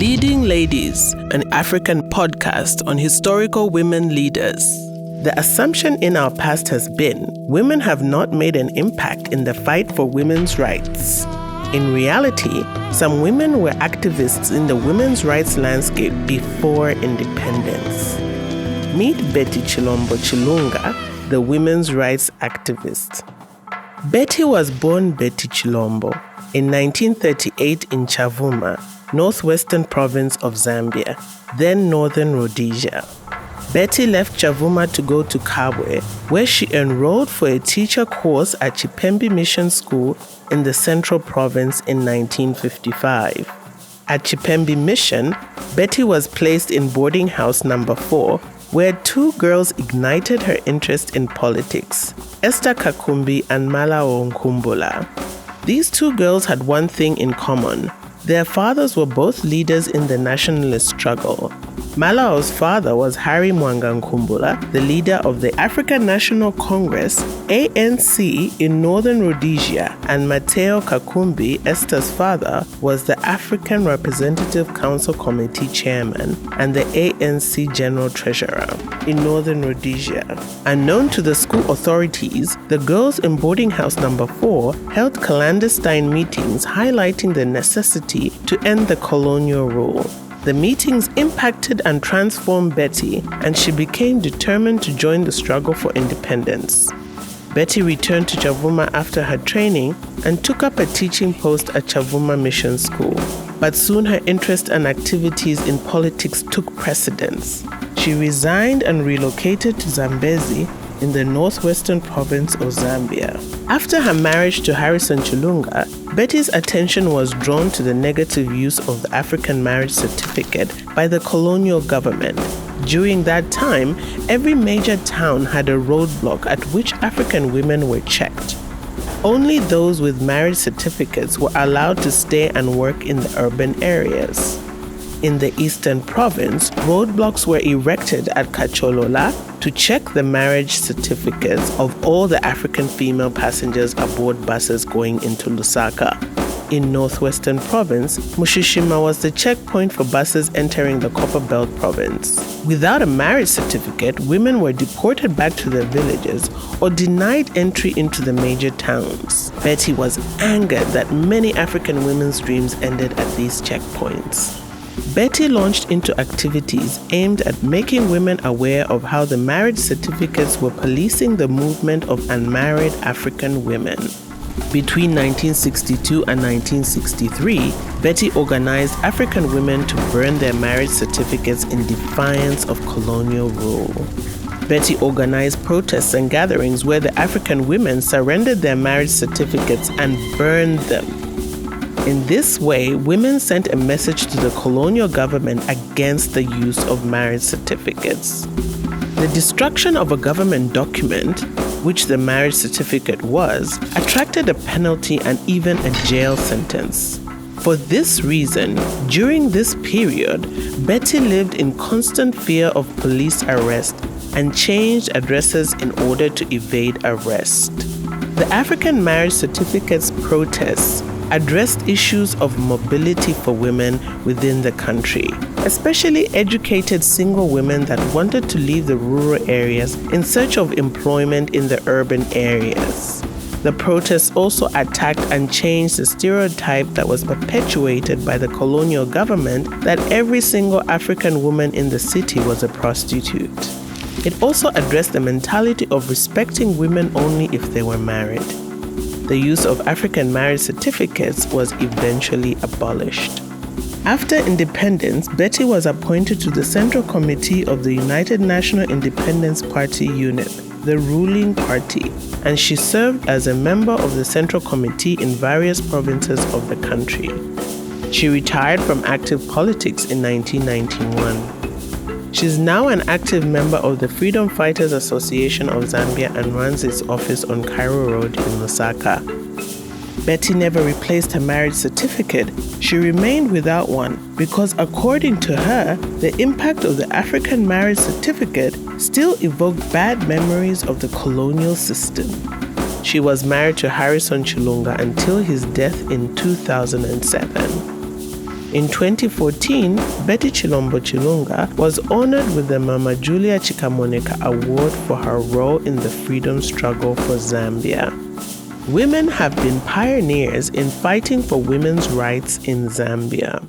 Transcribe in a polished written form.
Leading Ladies, an African podcast on historical women leaders. The assumption in our past has been women have not made an impact in the fight for women's rights. In reality, some women were activists in the women's rights landscape before independence. Meet Betty Chilombo Chilunga, the women's rights activist. Betty was born Betty Chilombo in 1938 in Chavuma, northwestern province of Zambia, then northern Rhodesia. Betty left Chavuma to go to Kabwe, where she enrolled for a teacher course at Chipembe Mission School in the Central Province in 1955. At Chipembe Mission, Betty was placed in boarding house number 4, where two girls ignited her interest in politics, Esther Kakumbi and Malao Nkumbula. These two girls had one thing in common. Their fathers were both leaders in the nationalist struggle. Malao's father was Harry Mwanga Nkumbula, the leader of the African National Congress, ANC, in northern Rhodesia, and Mateo Kakumbi, Esther's father, was the African Representative Council Committee chairman and the ANC General Treasurer in northern Rhodesia. Unknown to the school authorities, the girls in boarding house number 4 held clandestine meetings highlighting the necessity to end the colonial rule. The meetings impacted and transformed Betty, and she became determined to join the struggle for independence. Betty returned to Chavuma after her training and took up a teaching post at Chavuma Mission School. But soon her interest and activities in politics took precedence. She resigned and relocated to Zambezi in the northwestern province of Zambia. After her marriage to Harrison Chilunga, Betty's attention was drawn to the negative use of the African marriage certificate by the colonial government. During that time, every major town had a roadblock at which African women were checked. Only those with marriage certificates were allowed to stay and work in the urban areas. In the eastern province, roadblocks were erected at Kacholola to check the marriage certificates of all the African female passengers aboard buses going into Lusaka. In northwestern province, Mushishima was the checkpoint for buses entering the Copper Belt province. Without a marriage certificate, women were deported back to their villages or denied entry into the major towns. Betty was angered that many African women's dreams ended at these checkpoints. Betty launched into activities aimed at making women aware of how the marriage certificates were policing the movement of unmarried African women. Between 1962 and 1963, Betty organized African women to burn their marriage certificates in defiance of colonial rule. Betty organized protests and gatherings where the African women surrendered their marriage certificates and burned them. In this way, women sent a message to the colonial government against the use of marriage certificates. The destruction of a government document, which the marriage certificate was, attracted a penalty and even a jail sentence. For this reason, during this period, Betty lived in constant fear of police arrest and changed addresses in order to evade arrest. The African marriage certificates protests addressed issues of mobility for women within the country, especially educated single women that wanted to leave the rural areas in search of employment in the urban areas. The protests also attacked and changed the stereotype that was perpetuated by the colonial government that every single African woman in the city was a prostitute. It also addressed the mentality of respecting women only if they were married. The use of African marriage certificates was eventually abolished. After independence, Betty was appointed to the Central Committee of the United National Independence Party unit, the ruling party, and she served as a member of the Central Committee in various provinces of the country. She retired from active politics in 1991. She is now an active member of the Freedom Fighters Association of Zambia and runs its office on Cairo Road in Lusaka. Betty never replaced her marriage certificate. She remained without one because, according to her, the impact of the African marriage certificate still evoked bad memories of the colonial system. She was married to Harrison Chilunga until his death in 2007. In 2014, Betty Chilombo Chilunga was honored with the Mama Julia Chikamonika Award for her role in the freedom struggle for Zambia. Women have been pioneers in fighting for women's rights in Zambia.